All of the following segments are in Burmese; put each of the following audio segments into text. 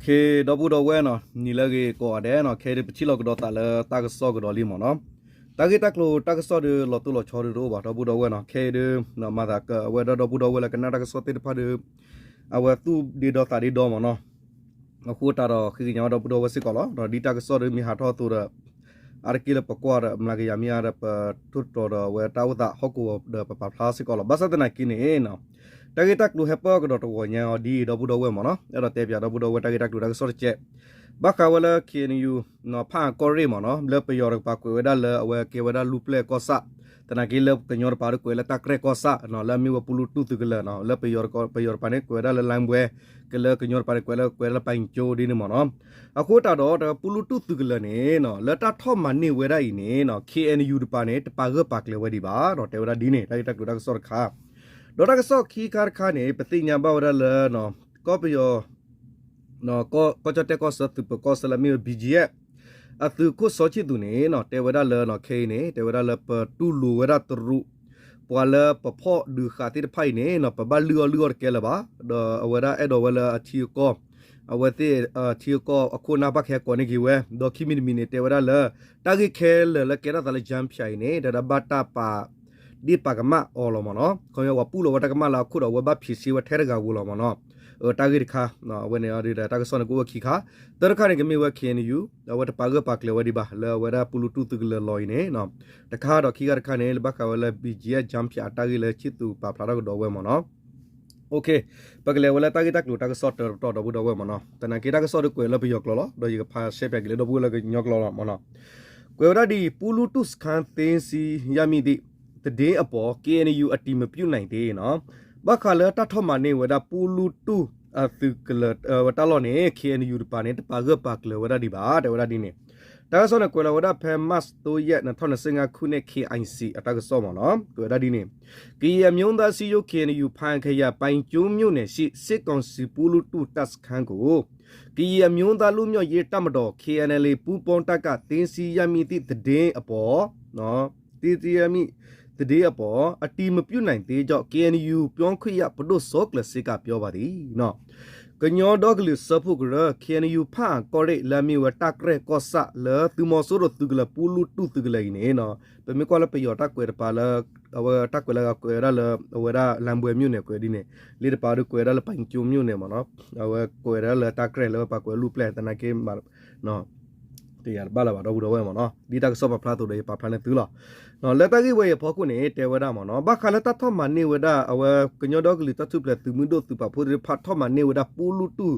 khi đó bù đầu quen nó nhìn là cái cỏ đẻ nó khi đi chỉ là cái đó tại là ta cái so cái đó li mà nó ta cái ta cái so được lọt tu lọt cho được đâu bảo đó bù đầu quen nó khi đi nó mà ta cái quen đó bù đầu quen là cái nào ta cái so tới phá được à quen tu đi đó tại đi đó mà nó khu ta đó khi nhau đó bù đầu quen sẽ có đó đi ta cái so được mi hạt tu đó arkila pakwa mlagi yamia da tutto da we tawda hoku da pa plasiko la basata na kini no tagi tak lu hepa ko do wo nya di do bu do we mo no e do te pya do bu do we tagi tak lu da so che baka wala kini yu no pha ko ri mo no le pe yor pa ko we da le we ke we da lu ple ko sa tana ki le ke nyor pa ko le tak re ko sa no la mi wa pulu tu tu le no le pe yor pa ne ko da le lam we ke le ke nyor pa ko le pa cho di ni mo noအခုတာတော့ပူလူတုသူကလနေနော်လက်တာထော့မနေဝဲရိုင်နေနော် KNU တပါနေတပါကပါကလေဝဲဒီပါတော့တေဝရဒီနေတိုက်တက်တူတာစောခါဒေါ်တာကစောခီကာခါနေပတိညာဘဝရလနော်ကောပယောနော်ကောချတက်ကောစတုပကောဆလမီ BGF အသူကိုစောချီသူနေနော်တေဝရလနော်ခေနေတေဝရလပတူလူဝရတရုပွာလပဖော့ဒူခါတိဖိုင်နေနော်ပဘလျောကဲလပါဒေါ်ဝရအဲ့ဒေါ်ဝလအချီကောအဝတိတီကောအခုနာဘခဲကိုနေကြီးဝဲဒိုခိမီမီနေတေဝရလတာဂိခဲလကဲရတလဂျမ်ဖြိုင်နေဒဒဘတာပါဒီပကမအော်လမနောခေါရဝပူလဝတကမလာခုတော့ဝဘဖြီစီဝထဲရကဝူလမနောတာဂိခါနော်ဝနေရဒီတာဂဆောနကိုခိခါတရခါနေကမီဝခဲနေယူဝတပါဂပါကလေဝဒီပါလဝရပူလူတူတူကလလော်နေနော်တခါတော့ခိကရခါနေဘကဝလဘီဂျီယာဂျမ်ဖြာတာဂိလချစ်တူပါဖလာတော့ဝဲမနောโอเคปกเลยเวลาตากิตักลูตากสอดต่อดบุดอเวมเนาะแต่นักกีตากสอดกวยแล้วไปยกลอโดยก็พาเชฟไปกิเลดบุแล้วก็ยกลอมเนาะกวยว่าดีปูลูตุสคันเตนซียามีดิตะเดอปอ KNU อติมပြုနိုင်တယ်เนาะบักคาเลตะทอมาနေဝဒปูลูตุအသုကလဝတလောနေ KNU ပါနေတပါကပါကလဝဒဒီပါတဲ့ဝဒဒီနေတာကဆောနကွယ်လဝဒဖဲမတ်တိုရက်2025ခုနှစ် KIC အတကဆောမနော်ကွယ်ဒါဒီနေကီယမြုံသားစီယို KNU ဖန်ခရပိုင်ကျိုးမြို့နယ်ရှိစစ်ကောင်စီပူလူတူတပ်စခန်းကိုကီယမြုံသားလူမျိုးရေးတမတော် KNL ပူပေါင်းတက်ကတင်းစီရမီတိတည်အပေါ်နော်တီတီရမီတည်အပေါ်အတီမပြုတ်နိုင်သေးကြောင့် KNU ပြောင်းခွင့်ရပဒုစောကလစစ်ကပြောပါသည်နော်ကညောဒေါကလစဖုကရ KNU ဖာကောရိလာမီဝတက်ရဲကောဆာလေသူမဆိုရသူကလပူလူတူသူကလေးနေနော်ပမေကောလပယောတက်ကွယ်ပါလာအဝတက်ကွယ်လာကွယ်ရလအဝရလမ်ဘွေမြို့နေကွယ်ဒီနေလီတပါရကွယ်ရလပန်ကျုံမြို့နေမနော်အဝကွယ်ရလတက်ရဲလပကွယ်လူပလက်တနာကေနော်တရားဘာလာဘာတော့ဘူးတော့ဝဲမနော်ဒီတက်ဆော့ပဖလာတူတွေပဖလာနေသူလားနော်လက်တကြီးဝဲဖောက်ခုနေတေဝဒမနော်ဘာခါလက်တထောမနေဝဒအဝကညောတော့ကလီတထုပလက်သူမတို့သူပဖိုးဖတ်ထောမနေဝဒပူလူတူ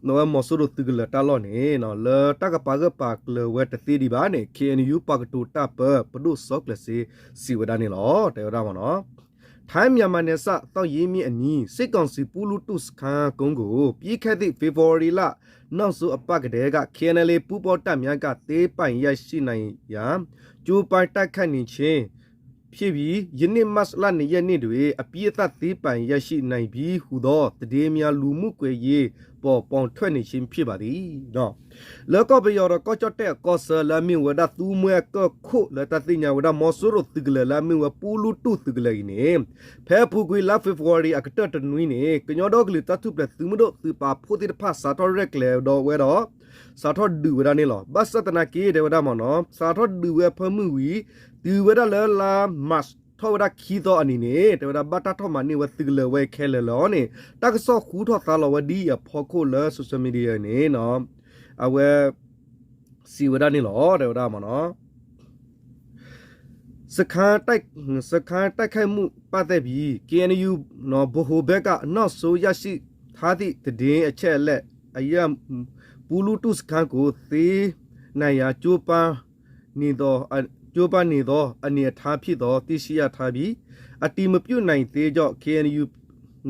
နော်မဆူရသူကလတလောနေနော်လတကပါကပါကလဝဲတတိဒီပါနေ KNU ပကတူတပ်ပဒုဆော့ကလစီဝဒနေလောတေဝဒမနော်ထိုင်းမြန်မာနယ်စတော့ရင်းမြစ်အနီးစစ်ကောင်စီပူလူတုစခန်းကုန်းကိုပြီးခဲ့သည့်ဖေဖော်ဝါရီလနောက်စုအပတ်ကတည်းက KNL ပူပေါ်တပ်များကတေးပိုင်ရရှိနိုင်ရန်ကျူပိုင်တိုက်ခတ်နေခြင်းဖြစ်ပြီးယနေ့မတ်လ2ရက်နေ့တွင်အပြည့်အသတေးပိုင်ရရှိနိုင်ပြီးဟူသောတည်များလူမှုကွယ်ရေးပေါ်ပေါင်ထွက်နေခြင်းဖြစ်ပါသည်နော်လောကပယောရကောချတဲ့ကောဆလာမီဝဒသူမွဲကခုလတတိညာဝဒမောဆူရတိကလလာမီဝပူလူတုတိကလေးနေဖဲဖူကွေလာဖေဖော်ဝါရီအကတတနွီနေကညောတော့ကလတတုပလက်သူမတို့သူပါဖိုတိတဖစာတော်ရက်လေတော့ဝဲတော့စာတော်ဒူဝဒနေလောဘတ်စတနာကေဒေဝဒမနော်စာတော်ဒူဝဲဖမှုဝီဒီဝဒလာမတ်ထောရခီတော့အနီနေတေဝဒဘတာထောမနေဝသီလဝဲခဲလလောနေတက်ဆော့ခူထောသလဝဒီအဖော်ခိုလဆိုရှယ်မီဒီယာနေနော်အဝဲစီဝဒနေလောတေဝဒမနော်စခန်းတိုက်ခိုက်မှုပတ်သက်ပြီး KNU နော်ဘဟိုဘက်ကနော်ဆိုရရှိထားသည့်တည်အချက်လက်အယပူလူတုစခန်းကိုသေးနိုင်ရာကျိုးပန်းနေတော့ကျိုးပန်းနေသောအနေထားဖြစ်သောသိရှိရထားပြီးအတီမပြုတ်နိုင်သေးကြောင့် KNU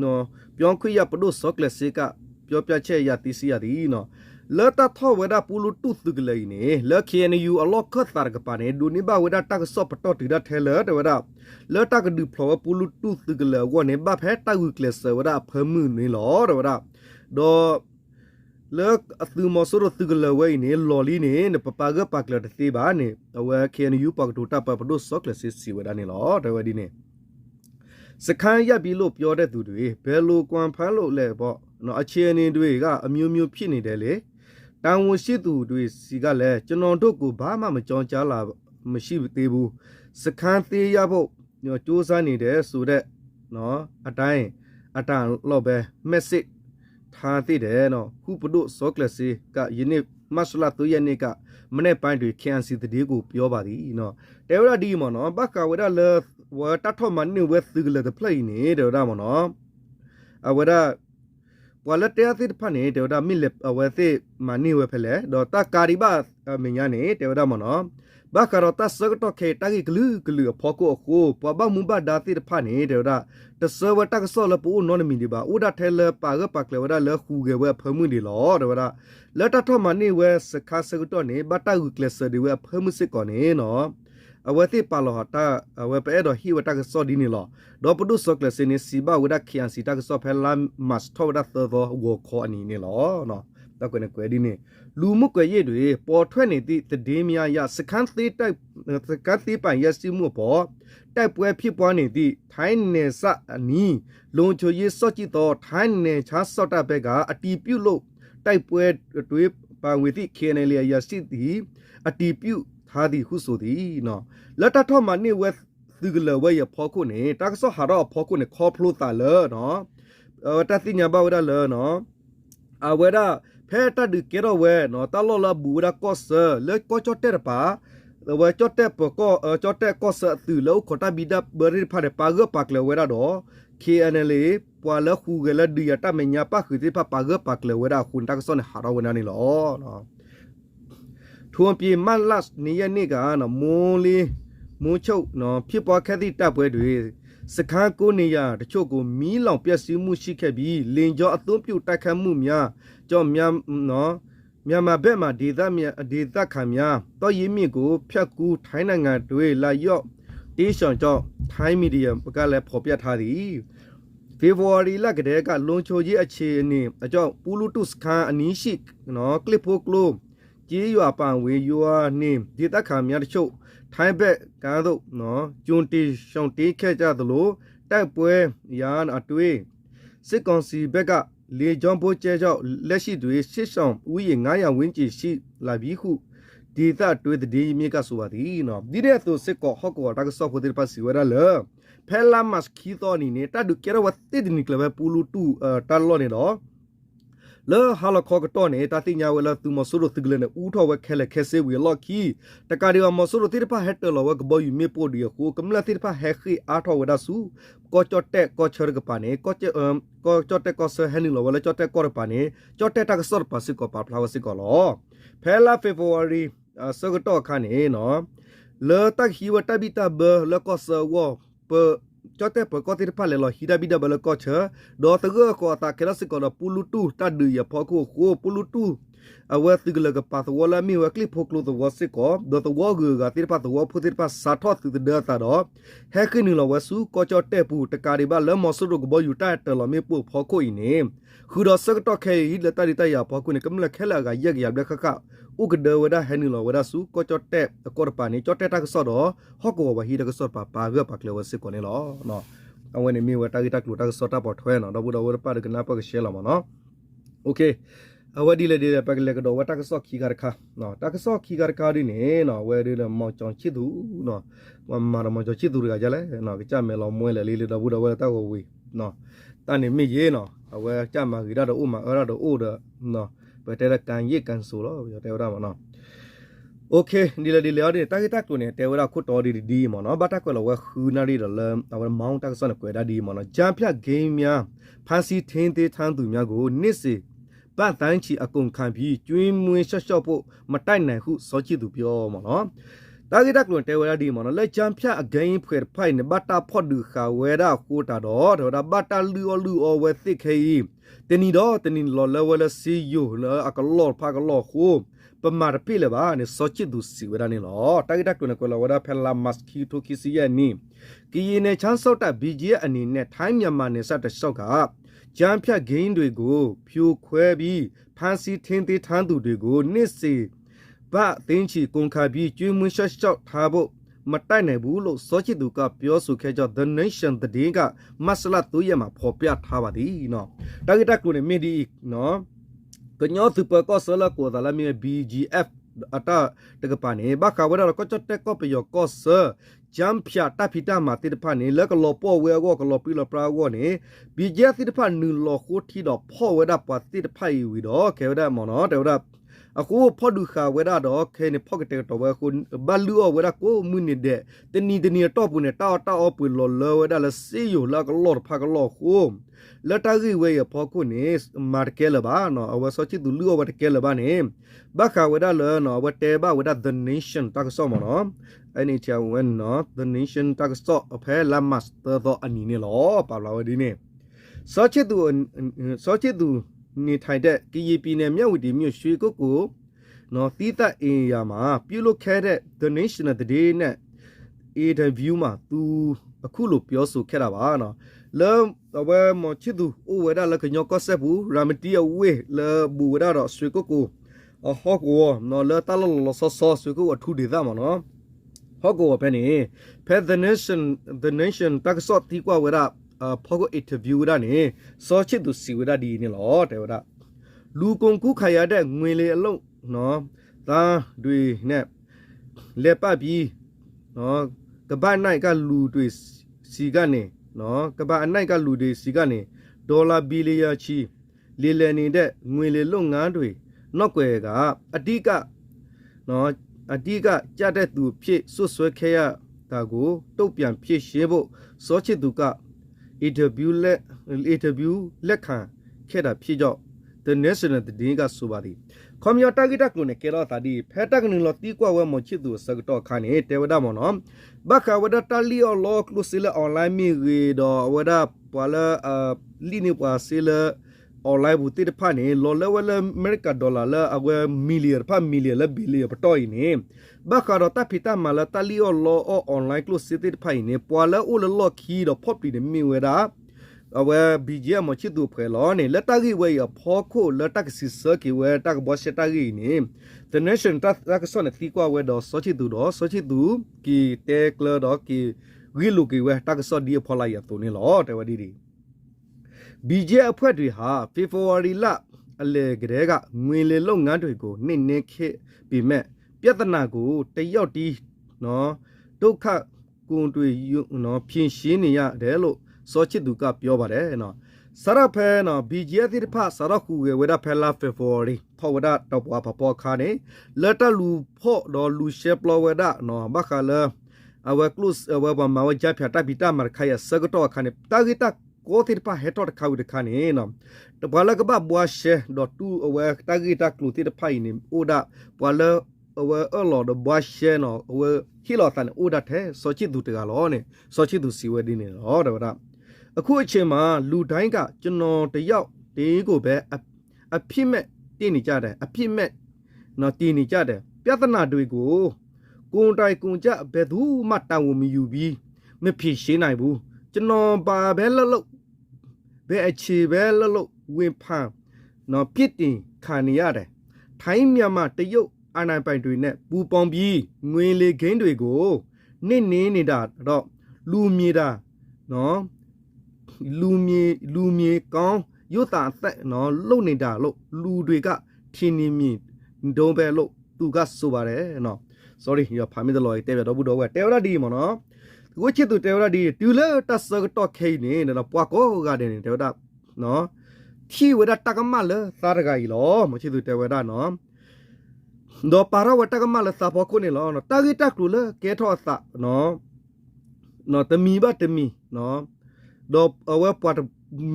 နော်ပြောင်းခွင့်ရပဒုစောကလစစ်ကပြောပြချက်ရသိရှိရသည်နော်လတ်ထောဝဒပူလူတုသူကလေးနေလ KNU အလော့ခတ်တာကပါနေဒူနိဘဝဒတက်ဆော့ပတော်တီဒထဲလတဝဒလတကဒူဖလောပူလူတုသူကလေးဝနေဘဖဲတဝကလစဝဒဖမှုနေလောတဝဒဒေါ်လက်အသူမဆရသူကလဝဲနေလော်လီနေနပပကပကလတသေးပါနေအဝဲ KNU ပကတူတပ်ပပဒုစောကလစစ်စီဝဒနေလောတဝဒီနေစခန်းရပ်ပြီးလို့ပြောတဲ့သူတွေဘယ်လိုကွန်ဖန်းလို့လဲပေါ့ နော်အခြေအနေတွေကအမျိုးမျိုးဖြစ်နေတယ်လေတောင်ဝန်ရှိသူတွေစီကလည်းကျွန်တော်တို့ကိုဘာမှမကြောင်ကြားလာမရှိသေးဘူးစခန်းသေးရဖို့စူးစမ်းနေတယ်ဆိုတဲ့နော်အတိုင်းအတန်လော့ပဲ message ထားသေးတယ်နော်ခုပဒုစောကလစီကယနေ့မတ်လ3ရက်နေ့ကမနေ့ပိုင်းတွေ KNC တည်းကိုပြောပါသည်နော်တေဝရဒီမနော်ဘကဝရလဝတထမန်နဝသီလတဲ့ play နေတေဝရမနော်အဝရဝလတဲသစ်ဖာနေတေဝရမိလက်အဝသိမနီဝဖလဲဒေါ်တကာရီဘာမညာနေတေဝရမနော်ဘကရတစကတော့ခေတကြီးဂလူဂလူဖောကိုအခုပဘမူဘဒါတိဖာနေတေဝရတဆဝတကဆောလပူနော်မီဒီဘာဥဒထဲလပါကပါကလဝရလခူကေဝဖမှုဒီလောတေဝရလက်တထမနီဝစခါစကတော့နေဘတာကလစဒီဝဖမှုစစ်ကောနေနော်အဝတိပါလောတာအဝပဲတော့ဟီဝတကဆောဒီနီလောဒေါ်ပဒုဆောကလစနေစီဘာဝဒခီယန်စီတကဆောဖဲလာမတ်ထောဒသောဝခေါ်အနီနေလောနော်တော့ကနေကွယ်ဒီနေလူမှုကွယ်ရည်တွေပေါ်ထွက်နေသည့်တည်င်းများရစခန်းသေးတိုက်စကတ်သေးပိုင်ရစီမှုပေါ်တိုက်ပွဲဖြစ်ပွားနေသည့်ထိုင်းနယ်စအနီးလုံချိုရေးစော့ကြည့်သောထိုင်းနယ်ချားစော့တဘက်ကအတီပြုတ်လို့တိုက်ပွဲတွေပါဝေသည့် KNL ရရှိသည်အတီပြုတ်ထားသည်ဟုဆိုသည်နော်လက်တထောမနေဝဲသီကလဝဲရဖောခုနေတကဆောဟာတော့ဖောခုနေခေါ်ဖလို့တာလေနော်တသိညာဘဝရလေနော်အဝဲရဖဲတဒကေရဝဲနော်တလောလဘူရကောဆလေကောချတဲ့ပါဝဲချတဲ့ပကောချတဲ့ကောဆသူလောခတာဘီဒဘရီဖာရပါဂပါကလဝဲရတော့ KNL ပွာလခုကလဒီယတာမညာပါခိတိပါပါဂပါကလဝဲရခွန်တကဆောနေဟာတော့ဝနာနေလောနော်ထွန်ပြေမတ်လတ်နေရနေ့ကနော်မိုးလေးမိုးချုပ်နော်ဖြစ်ပွားခဲ့သည့်တပ်ပွဲတွေစခန်းကိုနေရတချို့ကိုမီးလောင်ပျက်စီးမှုရှိခဲ့ပြီးလင်ကျော်အသွုံးပြုတ်တိုက်ခတ်မှုများကြောင့်မြန်မာဘက်မှာဒေသခံများတော့ရင်းမြစ်ကိုဖျက်ကူးထိုင်းနိုင်ငံတွေလာရော့တေးရှောင်ကြောင့်ထိုင်းမီဒီယာကလည်းဖော်ပြထားသည်ဖေဖော်ဝါရီလကတည်းကလွန်ချိုကြီးအခြေအနေအကြောင်းပူလူတုစခန်းအနီးရှိနော်ကလစ်ဖိုကလိုကြေးရွာပန်ဝေရွာနေဒေသခံများတချို့ထိုင်းဘက်ကားတို့နော်ကျွန်းတီရှောင်းတေးခဲ့ကြသလိုတိုက်ပွဲရာအတွေ့စစ်ကောင်စီဘက်ကလေကြောင်းပိုးကျဲကြောင့်လက်ရှိတွေရှစ်ဆောင်ဥယျာဉ်900ဝန်းကျင်ရှိလာပြီးဟုဒေသတွေတည်မြေကဆိုပါသည်နော်ဒီတဲ့သူစစ်ကောဟော့ကောတကဆော့ဖို့တဲ့ပါစီဝရလဖဲလာမတ်ခီတော်နီနေတဒုကေရဝတ်တိဒနီကလဘပူလူတူတလောနေတော့လေဟာလခေါကတော်နေတာတိညာဝဲလာသူမဆူရသဂလနဲ့ဦးထောဝဲခဲလက်ခဲဆေဝေလော်ခီတကာဒီဝမဆူရတိဖာဟက်တလောဝကဘယူမေပိုဒီကိုကမလာတိဖာဟက်ခီအားထောဝဒဆူကောချတ်တက်ကောချရကပါနေကောချတ်တက်ကောဆဟနီလောဝလဲချတ်တက်ကောရပါနေချတ်တက်တကဆော့ပါစီကောပါဖလာဝစီကောလောဖဲလာဖေဖော်ဝါရီစကတော့ခါနေနော်လေတက်ဟီဝတဘီတာဘလကောဆဝပจอดแต่ปกติพาเลลอฮิดาบิดาบลก็เชดอตะกก็ตาเคลสิกอปูลูตูตัดดือพอโคโคปูลูตูอเวติกลกปาตวลามีวคลิปโคลตวสิกอดอตวกกะติปาตวพุติปาสาทอติเดตาดอแฮคินลวสุก็จอดแต่ปูตะกาดิบาลมอสุรกบอยู่ตาตลอมีปูพอโคอีเนคือดอสักตอเคฮิลตาดิตายาพอโคนี่กำลังแค่ละกะยกยาบะคะอุกเดวดาแฮนิลวดาสุก็จอดแต่กอรปานี่จอดแต่ตากซอดอฮอกวะฮิดกซอดปาเกปากเลวสิกอนี่ลอเนาะเอาไว้ในมีว่าตากิตากลูตากซอตาปอถวยเนาะดอบุดอวรปาดกนาปะกเชลามาเนาะโอเคเอาไว้ดีเลยปะกเลกดอว่าตากซอขี้กะคะเนาะตากซอขี้กะดิเนเนาะเวดิละมอจองชิดูเนาะว่ามารมอจองชิดูกะจะเลยเนาะกะจาเมลอมวยเลยลีดอบุดอวตาก็วีเนาะตานี่มีเยเนาะเอาไว้จามากิดาดออุมาอราดอโอดเนาะเปเตระกันเยกันโซลอเตวดามาเนาะโอเคดีเลยดิตากิตากตัวเนี่ยเตวดาคุตอดีมอเนาะบาตากก็ลว่าคือนาดีดอเลเอามองตากซอนกวยดาดีมอเนาะจามพะเกมများဖန်စီထင်းသေးထန်းသူများကိုနစ်စီပတ်တန်းချီအကုန်ခံပြီးကျွင်းမွေးရှော့ဖို့မတိုက်နိုင်ဟုစောချစ်သူပြောမှာနော်တာဂိတက်လွန်တဲဝရဒီမနော်လက်ချမ်းဖြတ်အဂိမ်းဖွယ်ဖိုင်နဘတာဖော့ဒူခါဝဲတာကိုတာတော့ဒါဘတာလူအဝဲသိခေတနီလော်လဝဲလစီယိုလအကလော်ဖာကလော်ခိုပမာရပိလဘာနေစောချစ်သူစီဝရနေလောတာဂိတက်လွန်ကလဝရဖဲလာမတ်ခီတိုခီစီယနီကီနေချမ်းစောက်တာဘီဂျီအနေနဲ့ထိုင်းမြန်မာနေစတဲ့ဆောက်ကကြမ်းဖြတ်ဂိမ်းတွေကိုဖြိုခွဲပြီးဖန်စီထင်းသေးထန်းသူတွေကိုနစ်စီဗသိန်းချီကုန်ခါပြီးကျွေးမွေးရှော့ထားဖို့မ မတိုက်နိုင်ဘူးလို့စောချစ်သူကပြောဆိုခဲ့ကြ The Nation သတင်းကမဆလတူရမှာဖော်ပြထားပါသည်နော်တာဂီတက်ကိုနေမီဒီနော်ကညောသူပကောဆလကိုဒါလာမီ BGF အတာတကပနေဘခဝရကချတက်ကောပယောကောဆဂျမ်ဖြာတဖိတာမာတိတဖာနေလကလောပေါ်ဝဲကောကလောပီလပရာကောနေ BGF တိတဖာနူလောခိုတီတော့ဖောဝဲတာပတိတဖိုင်ဝီတော့ခဲဝဒမောနော်တေဝဒအခုဖောဒူခါဝဲတာတော့ခဲနေဖော့ကတဲ့တော့ဝဲခုဘလူဝဲတာကိုမူနေတဲ့တနီတော့ပူနေတောပူလောလောဝဲတာလစီယိုလာကလောဖာကလောခုလတာကြီးဝဲရဖောခုနေမာကဲလဘာနော်အဝဆောချီဒူလူဝတ်ကဲလဘာနေဘခဝဲတာလောနော်ဝတဲဘဝဲတာ The Nation တကဆောမနော်အဲ့ဒီချေဝဲနော် The Nation တကဆောအဖဲလာမတ်တာတော့အနီနေလောပါလာဝဒီနေဆောချီဒူနေထိုင်တဲ့ကီယီပီနယ်မြဝတီမြို့ရွှေကုတ်ကိုနော်သီးသအင်ယာမှာပြုလုပ်ခဲ့တဲ့ The Nation တဲ့ဒေးနဲ့ interview မှာသူအခုလိုပြောဆိုခဲ့တာပါနော်လဲဝဲမချစ်သူအိုဝဲဒါလကညောကောဆက်ဘူးရာမတီအဝဲလဲဘူဝဲဒါတော့ရွှေကုတ်ကိုဟောကောနော်လဲတလလဆောရွှေကုတ်အထူးဒေသမနော်ဟောကောပဲနေဖဲ The Nation တက်ဆော့တီကွာဝဲဒါဖောက်ကို interview ဒါနေစောချစ်သူစီဝဲဒါဒီနေလောတဲ့ဝဲဒါလူကုန်ကူးခါရတဲ့ငွေလေအလုံးနော်သားတွေနဲ့လက်ပတ်ပြီးနော်ကပတ်နိုင်ကလူတွေစီကနေနော်ကပတ်အနိုင်ကလူတွေစီကနေဒေါ်လာဘီလီယံချီလေလည်နေတဲ့ငွေလေလုပ်ငန်းတွေနောက်ွယ်ကအတိကနော်အတိကကြတဲ့သူဖြစ်ဆွဆွဲခဲ့ရတာကိုတုတ်ပြန်ဖြစ်ရှင်းဖို့စောချစ်သူကinterview လက်ခံခဲ့တာဖြစ်ကြောင့် The National သတင်းကဆိုပါသည်ကွန်မြူတာဂီတက်ကိုနေကေတော့တာဒီဖက်တက်ကနေလို့တီကွာဝဲမချစ်သူစကတော့ခါနေတေဝဒမောနော်ဘခဝဒတလီအော်လောကလုစီလအွန်လိုင်းမီရီတော့ဝဒပွာလာလီနီပွာစီလအွန်လိုင်းဘူတိတဖာနေလောလဝလအမေရိကဒေါ်လာလာအဝဲမီလီယံဖာမီလီယံလဘီလီယံပတော်နေဘခရတာဖီတာမလာတလီအော်လောအွန်လိုင်းကလုစီတိတဖာနေပွာလာအိုလောခီတော့ဖော့ပလီနေမီဝဲတာအဝဲ BGM မချစ်သူဖဲလောနေလက်တကြီးဝဲရဖောခိုလက်တက်စီစကီဝဲတက်ဘောရှတကြီးနေ The Nation တက်ဆောနေတီကွာဝဲတော့စောချစ်သူကီတဲကလတော့ကီဝီလူကီဝဲတက်ဆောဒီဖောလိုက်ရတူနေလောတဲဝဒီဒီ BGM အဖွဲ့တွေဟာ February လအလေကလေးကငွေလေလုပ်ငန်းတွေကိုနှင်းခဲ့ပြီးမဲ့ပြဿနာကိုတယောက်တီးနော်ဒုက္ခကွန်တွေနော်ဖြင်းရှင်းနေရတယ်လို့စောချစ်သူကပြောပါတယ်နော်စရဖဲနော် BGF တိဖာစရခုဝဲဒါဖဲလာ February ဖောဝဒါတော့ပွားဖောခါနေလက်တလူဖော့တော့လူရှက်ပလဝဒါနော်ဘခလာအဝဲကလုစအဝဲပမာဝကြဖျာတပိတမခါရစကတော့ခါနေတာဂီတာကိုတိဖာဟက်တော့ခါဝဒခါနေနော်တဘလကဘဘွားရှဲတော့တူအဝဲတာဂီတာကလုတိတဖိုင်နေအိုဒါဘွာလအဝဲအလော်ဒဘွားရှဲနော်အဝဲဟီလော်တန်အိုဒါထဲစောချစ်သူတကလောနေစောချစ်သူစီဝဲဒီနေတော့ဒါအခုအချိန်မှာလူတိုင်းကကျွန်တော်တယောက်တေးကိုပဲအဖြစ်မဲ့တည်နေကြတယ်အဖြစ်မဲ့နော်တည်နေကြတယ်ပြဿနာတွေကိုကိုယ်တိုင်ကိုယ်ကြဘယ်သူမှတာဝန်မယူပြီးမဖြစ်ရှင်းနိုင်ဘူးကျွန်တော်ပါပဲလှုပ်ဘယ်အခြေပဲလှုပ်ဝင်ဖန်နော်ပြစ်တင်ခံနေရတယ်ထိုင်းမြန်မာတရုတ်အာဏာပိုင်တွေနဲ့ပူပေါင်းပြီးငွေလေခင်းတွေကိုနေတာတော့လူမြေတာနော်လူမြေကောင်းရွတ်တာသက်နော်လုံနေတာလို့လူတွေကထင်းနေမြင်ဒုံးပဲလို့သူကဆိုပါတယ်နော် sorry ရဖာမီတလော်တဲရတော့ဘူးတော့ဝဲတဲရဒီမနော်ကိုချစ်သူတဲရဒီတူလတဆကတော့ခိနေနော်ပွားကောကတဲ့တဲရနော်ခီဝဒတကမလသာရဂိုင်လောမချစ်သူတဲရနော်တော့ပါရဝတကမလစာဖို့ကိုနေလောနော်တာဂီတက်ကူလကဲထော့သနော်တမီပါတမီနော်တော့အဝဲပွား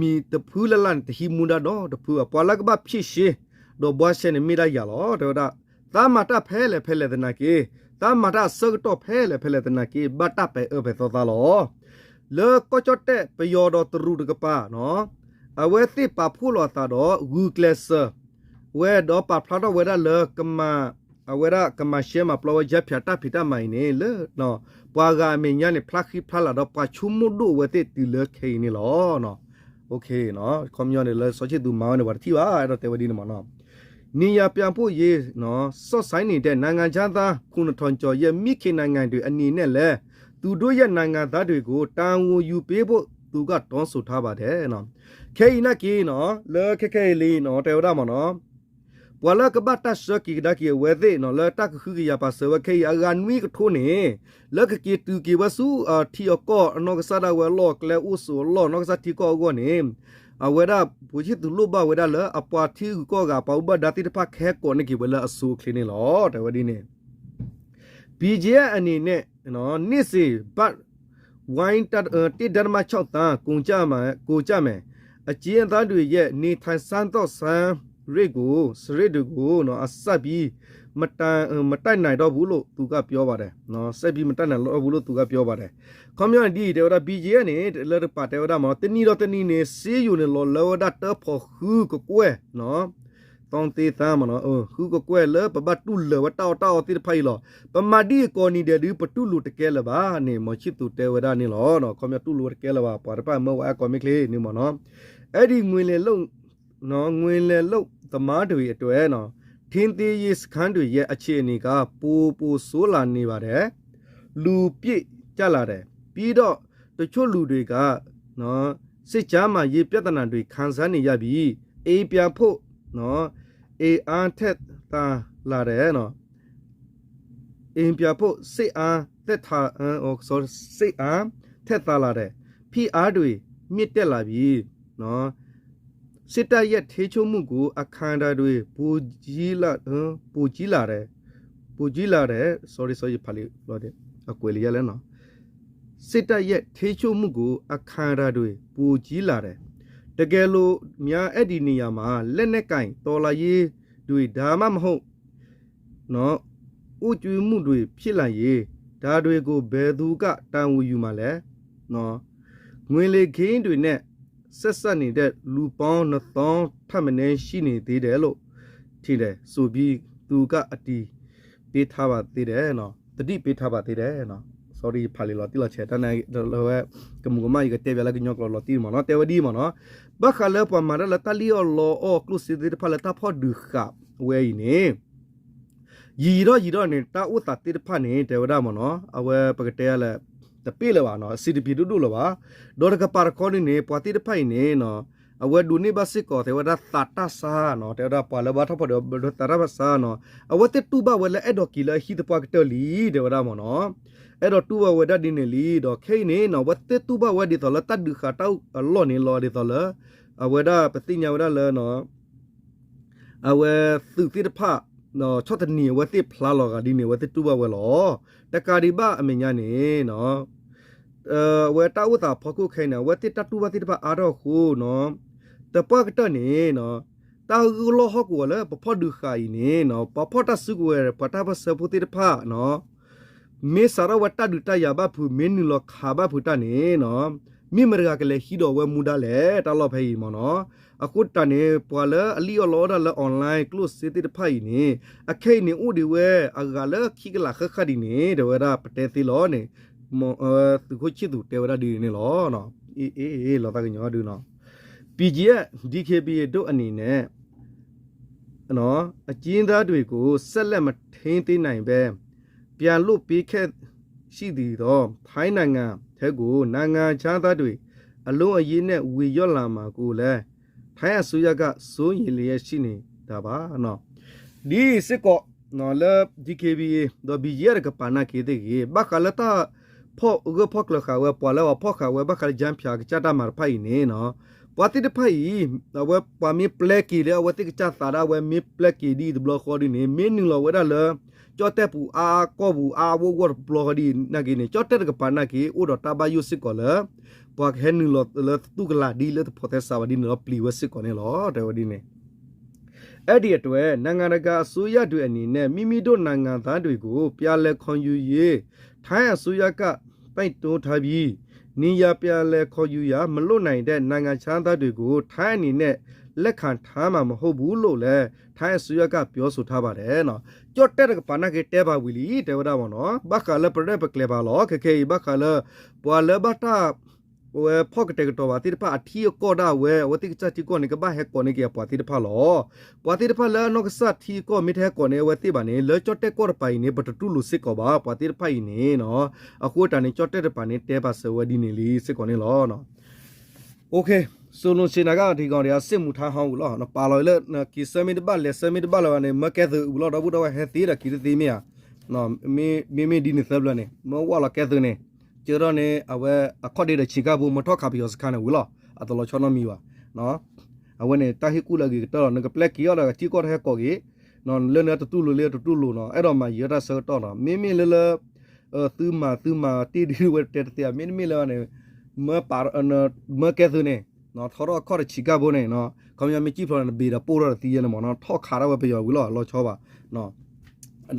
မီတဖူးလလန်တဟီမူဒါတော့တဖူးပွားလကဘဖြစ်ရှေတော့ဘွားရှနေမိဒါရလောတော့သာမတာဖဲလေတနာကေသာမတာစကတော့ဖဲလေတနာကေဘတ်တာပဲပဲသောသားလောလေကောချတဲ့ပယောတော့တရူတကပါနော်အဝဲတိပါဖူလောတာတော့ဂူကလဆာဝဲတော့ပါဖလာတော့ဝဲဒါလေကမအဝဲရကမရှဲမှာပလောဂျက်ဖြာတာဖိတာမိုင်နေလေနော်ပွားကမင်းညနေဖလာခိဖလာတော့ပါချုံမဒိုဝဲတိတီလေခိနေလောနော်โอเคနော်ကွန်မြူနီလေစောချစ်သူမောင်းနေပါတိပါအဲ့တော့တေဝဒီနေမှာနော် နေရပြန်ဖို့ရေးနော်စော့ဆိုင်နေတဲ့နိုင်ငံခြားသားခုနထွန်ကျော်ရဲ့မိခင်နိုင်ငံတွေအနေနဲ့လဲသူတို့ရဲ့နိုင်ငံသားတွေကိုတာဝန်ယူပေးဖို့သူကတောင်းဆိုထားပါတယ်နော်ခဲိနကီနော်လဲခဲလီနော်တေဝဒမနော်ဘွာလကပတ်တဆကီဒါကီဝဲသေးနော်လဲတက်ခူကီယာပါဆဝခဲအဂန်ဝီကထိုးနေလဲကကီတူကီဝဆူထီယောကောနော်ကဆာဒါဝဲလောကလဲဥဆူလောနော်ကဆာတီကောဂောနေအဝဲဒါဘူချီတူလုဘဝဲဒါလဲအပွားတီကောကပေါဘဒါတိတဖခဲကောနေကီဝဲလဲအဆူခလင်းနေလောတေဝဒီနေ BJ အနေနဲ့နော်နှစ်စီဘတ်ဝိုင်းတိဒရမ6တန်းကုန်ကြမယ်အကျဉ်းသားတွေရဲ့နေထိုင်စမ်းတော့ဆန်းရိတ်ကိုစရိတ်တွေကိုနော်အဆက်ပြီးမတိုက်နိုင်တော့ဘူးလို့သူကပြောပါတယ်နော်ဆက်ပြီးမတိုက်နိုင်တော့ဘူးလို့သူကပြောပါတယ် community တေဝဒ BJ နဲ့လေပါတေဝဒမှာတနီတော့တနီနေစီယူနေလောဒတ်တော့ဖို့ခူကိုကွဲနော်တောင်းသေးသားမနော်ခူကိုကွဲလေပပတ်တူလေဝတောက်တိဖိုင်လောပမာဒီကိုနီတဲ့ဒီပတူလူတကဲလပါနေမချစ်သူတေဝဒနေလောနော် community တူလူတကဲလပါပါပမောအကောမီကလေးနေမနော်အဲ့ဒီငွေလေလုံးနော်ငွေလေလုံးသမားတွေအတွက်နော်ထင်းသေးရေးစခန်းတွေရဲ့အခြေအနေကပိုဆိုးလာနေပါတယ်လူပြည့်ကြလာတယ်ပြီးတော့တချို့လူတွေကနော်စစ်ကြားမှာရေးပြဿနာတွေခံစားနေရပြီးအေးပြန်ဖို့နော်အေးအားထက်တာလာတယ်နော်အေးပြန်ဖို့စစ်အားသက်တာစစ်အားထက်တာလာတယ်ဖိအားတွေမြင့်တက်လာပြီးနော်စစ်တပ်ရဲ့ထေချိုးမှုကိုအခန္ဓာတွေပူကြီးလာတယ် sorry ဖာလီလို့တဲ့အကွေလျက်လဲနော်စစ်တပ်ရဲ့ထေချိုးမှုကိုအခန္ဓာတွေပူကြီးလာတယ်တကယ်လို့များအဲ့ဒီနေရာမှာလက်နဲ့ကင်တော်လာရေးတွေဒါမှမဟုတ်နော်ဥကျွေးမှုတွေဖြစ်လာရေးဒါတွေကိုဘယ်သူကတန်ဝူယူမှာလဲနော်ငွေလေခင်းတွေနဲ့ဆက်ဆက်နေတဲ့လူပေါင်း2000ထပ်မင်းရှိနေသေးတယ်လို့ထင်တယ်ဆိုပြီးသူကအတီးပေးထားပါသေးတယ်နော်တတိပေးထားပါသေးတယ်နော် sorry ဖာလီလော်တီလာချက်တန်းလောကမှုကမိုင်ကတေဗလာကညောကလော်တီမနော်တေဝဒီမနော်ဘခလပမာရလတလီလောအောကလုစီဒီဖလာတာဖော်ဒူခဝဲနေရီတော့နေတာဥတာတိဖာနေတေဝဒမနော်အဝဲပကတဲလဲတပိလပါနော်စီဒီပီဒူလပါဒေါ်ကပါခေါနေနေပွာတိတဖိုင်နေနော်အဝဲဒူနေဘစစ်ကောတေဝဒသတာဆာနော်တေဝဒပွာလဘာထဖို့ဒေါ်တရဘဆာနော်အဝဲတတူဘဝဲလဲအဲ့ဒေါ်ကီလာဟီတပွာကတလီတေဝဒမနော်အဲ့တော့တူဘဝဲဒဒီနေလီတော့ခိနေနော်ဝတ်တတူဘဝဲဒီတော်လတတ်ဒူခတောက်အလောနေလောဒီတော်လအဝဲဒပတိညာဝဒလဲနော်အဝဲသူတိတဖနော်ချော့တနီဝတ်တိဖလာလောကဒီနေဝတ်တတူဘဝဲလောတကာဒီဘအမညာနေနော်ဝဲတာဝတာဖခုခိုင်နဝတိတတူဝတိတပါအာတော့ခုနော်တပကတနေနော်တာဂူလောဟကူလေပဖဒူခိုင်နေနော်ပဖတဆုကွယ်ပတာပစပုတိတဖနော်မေစရဝတဒူတရဘဖူမင်းနူလခါဘဖူတနေနော်မိမရကလေဟီတော်ဝဲမူဒါလေတလောဖေးမနော်အခုတနေပွာလအလီအလောဒါလအွန်လိုင်းကလုစစ်တိဖိုင်နေအခိနေဥဒီဝဲအဂါလခိကလာခခဒီနေဒဝရပတေသီလောနေသူကိုချစ်သူတေဝရဒီနေလောနော်အေးလောတာကညောဒူနော် PG ရဲ့ DKB တို့အနေနဲ့နော်အကျဉ်းသားတွေကိုဆက်လက်မထိန်းသိမ်းနိုင်ပဲပြန်လွတ်ပေးခဲ့ရှိသည်တော့ထိုင်းနိုင်ငံထဲကိုနိုင်ငံခြားသားတွေအလုံးအရင်းနဲ့ဝေရော့လာမှာကိုလည်းထိုင်းအစိုးရကစိုးရိမ်လျက်ရှိနေတာပါနော်ဒီစစ်ကောနော်လေ DKB တော့ BG ရကပနာကေတဲ့ဘခလတာพ่อก็พ่อกลขาวปอแล้วพ่อขาวบักขจัมพยากจัดมาไผนี่เนาะปอติไผเอาว่าปามีแปลกีแล้วว่าติกจัดสาดาว่ามีแปลกีดีบล็อกคอดีนี่มีนึงเราว่าได้เลยจอแต่ปูอาก็ปูอาวัวบล็อกดีนักนี่จอแต่กับปานักอุดตาบายุสิก่อนเลยปอเห็นนึงเราตุกลาดีแล้วพอแต่สาวดีเราปลีวสิก่อนนี่หรอแต่ว่าดีนี่အဲ့ဒီအတွက်နိုင်ငံတကာအစိုးရတွေအနေနဲ့မိမိတို့နိုင်ငံသားတွေကိုပြလဲခွန်ယူရေးထိုင်းအစိုးရကပိုက်တိုးထားပြီးနေရပြလဲခေါ်ယူရမလွတ်နိုင်တဲ့နိုင်ငံခြားသားတွေကိုထိုင်းအနေနဲ့လက်ခံထားမှာမဟုတ်ဘူးလို့လည်းထိုင်းအစိုးရကပြောဆိုထားပါတယ်နော်ကြော့တဲ့ကပနာကေတဲပါဝီလီတဲဝဒါမနော်ဘခါလပရက်ပကလေပါလောခေခေဘခါလပွာလဘတာ เวพ่อกระเตกตัวว่าที่พาที่ก็ได้เวว่าที่จะที่ก่อนนี่ก็บ้าแฮกก่อนนี่ก็ปว่าที่พาหรอปว่าที่พาแล้วนกสัตว์ที่ก็ไม่แท้ก่อนเนี่ยว่าที่บ้านนี้เลยจอดเตก็ไปนี่บัดตุลุสิก็บ้าปว่าที่พาอีนี่เนาะอะกูตานี่จอดเตไปนี่เตบาเสวดีนี่ลีสิก่อนนี่หรอเนาะโอเคส่วนชินาก็ที่ก่อนเดี๋ยวสิมุทาหาวหรอเนาะปาลอยเลยนะกิสมิดบ้านเลยสมิดบ้านแล้วเนี่ยมาแก่ตัวอุลอดับดับเฮตีระกิรตีเมียเนาะมีดีนี่เสบแล้วเนี่ยมาว่าละแก่ตัวเนี่ยเจอเนี่ยเอาไว้ข้อเดียดชิกาบูมาทอกขับยอสคานอุลออะตลอดชอนมีวะเนาะเอาไว้เนี่ยตาฮิกูลากิตลอดนึกเปลกี้อะไรที่ก็ให้ก่อกี้นอนเล่นเนี่ยตุลุเล่ตุลุเนาะไอ้เรามาเยอะได้เสือต่อเนาะมีเลยตื้อมาตีดีเวทเตะมีเลยเนี่ยเมื่อปาเมื่อแก่ตัวเนี่ยเนาะทอร์ข้อชิกาบูเนี่ยเนาะเขายังไม่จีบเราเนี่ยบีระปูระตีเนี่ยมั้งเนาะทอกขาเราไปยอวิลอรอชอบอ่ะเนาะ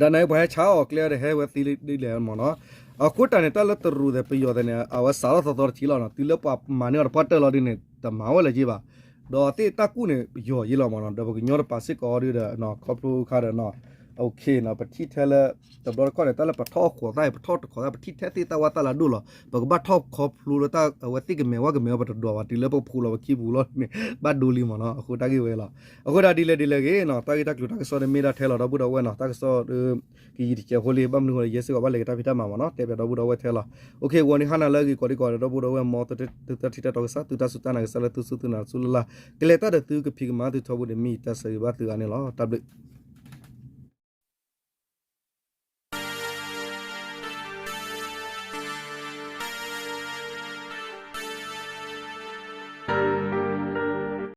ด้านในพอให้เช้าออกเลยเฮ้ยว่าตีดีเลยมั้งเนาะเอาคุดอันนี้ตลอดตรูเดไปยอดเนี่ยเอาว่าสารตัวที่เราเนาะตีเล็บมันเนี่ยปัตเตอร์เราดิเนี่ยแต่มาว่าเลยจีบอ่ะดอตีตะกูเนี่ยยอยี่เรามั้งเนาะเดี๋ยวพวกยอดภาษีก็ดีเด้อเนาะครอบครัวขาเนาะโอเคเนาะปฏิเทเลแต่บริการเนี่ยตลอดปะทอขวดได้ปะทอขวดได้ปฏิเทตีตะวันตะละดูหรอบอกว่าทอครอบครัวแล้วตาวัติกเมว่าก็เมว่าปะตัววัติเล็บพูเราขี้พูเราเนี่ยบ้านดูลิมั้งเนาะคุดตะกี้เวล่ะคุดตะดีเลยเกเนาะตะกี้ตะกลุตะก็สอนเมดาเทลเราบุดเอาไว้เนาะตะก็สอนกี่ที่จะโฮลีบัมนึงเลยเยสก็ว่าเลยตะพิธามาเนาะเตะเราบุดเอาไว้เทลโอเควันนี้ฮันน่ะเลยก่อนเราบุดเอาไว้มอตะที่ตะก็ซะตุตะสุตานะก็ซะละตุสุตุนะสุลละเกเลตะเดตุก็พิกมาตุทบุเดมีตะใส่บาตุอันนี้เนาะตับ